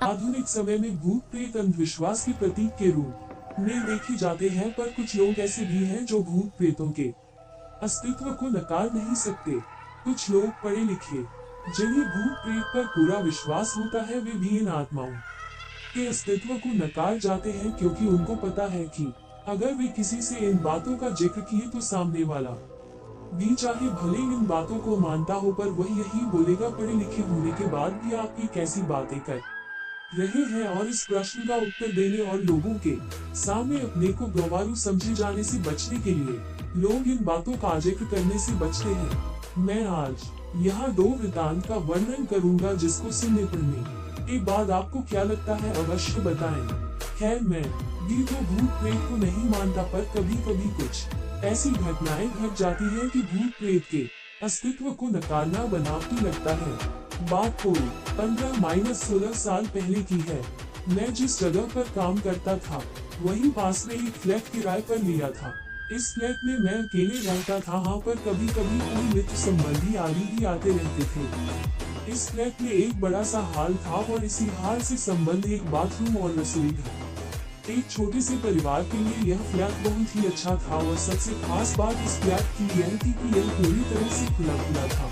आधुनिक समय में भूत प्रेत अंधविश्वास के प्रतीक के रूप में देखे जाते हैं, पर कुछ लोग ऐसे भी हैं जो भूत प्रेतों के अस्तित्व को नकार नहीं सकते। कुछ लोग पढ़े लिखे जिन्हें भूत प्रेत पर पूरा विश्वास होता है, वे भी इन आत्माओं के अस्तित्व को नकार जाते हैं, क्योंकि उनको पता है कि अगर वे किसी से इन बातों का जिक्र किए तो सामने वाला भी चाहे भले इन बातों को मानता हो, पर वह यही बोलेगा। पढ़े लिखे होने के बाद भी आप ये कैसी बातें कर रहे हैं? और इस प्रश्न का उत्तर देने और लोगों के सामने अपने को गंवारू समझे जाने से बचने के लिए लोग इन बातों का जिक्र करने से बचते हैं। मैं आज यहाँ 2 वृत्तांत का वर्णन करूंगा, जिसको सुनने पढ़ने के बाद आपको क्या लगता है अवश्य बताएं। खैर, मैं भी तो भूत प्रेत को नहीं मानता, पर कभी कभी कुछ ऐसी घटनाएं घट जाती हैं कि भूत प्रेत के अस्तित्व को नकारना बनावटी लगता है। बात कोई 15-16 साल पहले की है। मैं जिस जगह पर काम करता था वहीं पास में एक फ्लैट किराए पर लिया था। इस फ्लैट में मैं अकेले रहता था। हाँ, पर कभी कभी कोई मित्र संबंधी आदि भी आते रहते थे। इस फ्लैट में एक बड़ा सा हॉल था और इसी हॉल से संबंध एक बाथरूम और रसोई घर। एक छोटे से परिवार के लिए यह फ्लैट बहुत ही अच्छा था, और सबसे खास बात इस फ्लैट की यह थी कि यह पूरी तरह से खुला था।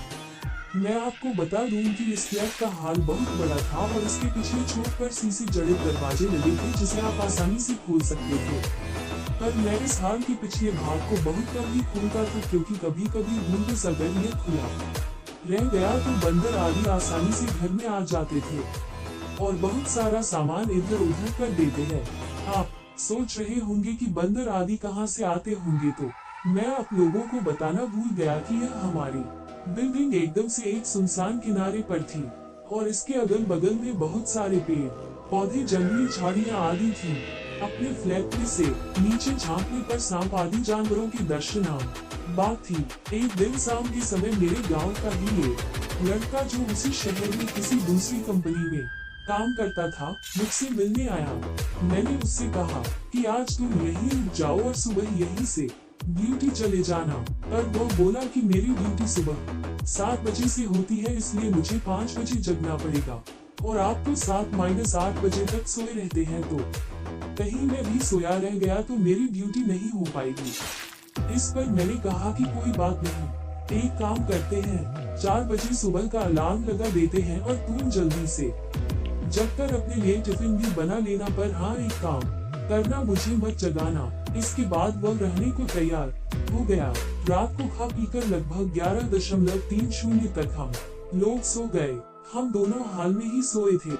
मैं आपको बता दूं कि इस फ्लैट का हॉल बहुत बड़ा था और इसके पिछले छोर पर शीशे जड़े दरवाजे लगे थे, जिसे आप आसानी से खोल सकते थे। पर मैं इस हॉल के पिछले भाग को बहुत कम ही खोलता था, क्योंकि कभी कभी घूमते अगर यह खुला रह गया तो बंदर आदि आसानी से घर में आ जाते थे और बहुत सारा सामान इधर उधर कर देते हैं। आप सोच रहे होंगे कि बंदर आदि कहां से आते होंगे, तो मैं आप लोगों को बताना भूल गया कि यह हमारी बिल्डिंग एकदम से एक सुनसान किनारे पर थी और इसके अगल बगल में बहुत सारे पेड़ पौधे, जंगली झाड़ियां आदि थी। अपने फ्लैट में से नीचे झांकने पर सांप आदि जानवरों की दर्शन आम बात थी। एक दिन शाम के समय मेरे गांव का ही एक लड़का, जो उसी शहर में किसी दूसरी कंपनी में काम करता था, मुझसे मिलने आया। मैंने उससे कहा कि आज तुम यहीं रुक जाओ और सुबह यहीं से ड्यूटी चले जाना। पर वो बोला कि मेरी ड्यूटी सुबह 7 बजे से होती है, इसलिए मुझे 5 बजे जगना पड़ेगा और आप तो 7-8 बजे तक सोए रहते हैं, तो कहीं मैं भी सोया रह गया तो मेरी ड्यूटी नहीं हो पाएगी। इस पर मैंने कहा कि कोई बात नहीं, एक काम करते हैं, 4 बजे सुबह का अलार्म लगा देते हैं और तुम जल्दी से जगकर अपने लिए टिफिन भी बना लेना। पर हाँ, एक काम करना, मुझे मत जगाना। इसके बाद वह रहने को तैयार हो गया। रात को खा पीकर लगभग 11:30 तक हम लोग सो गए। हम दोनों हाल में ही सोए थे।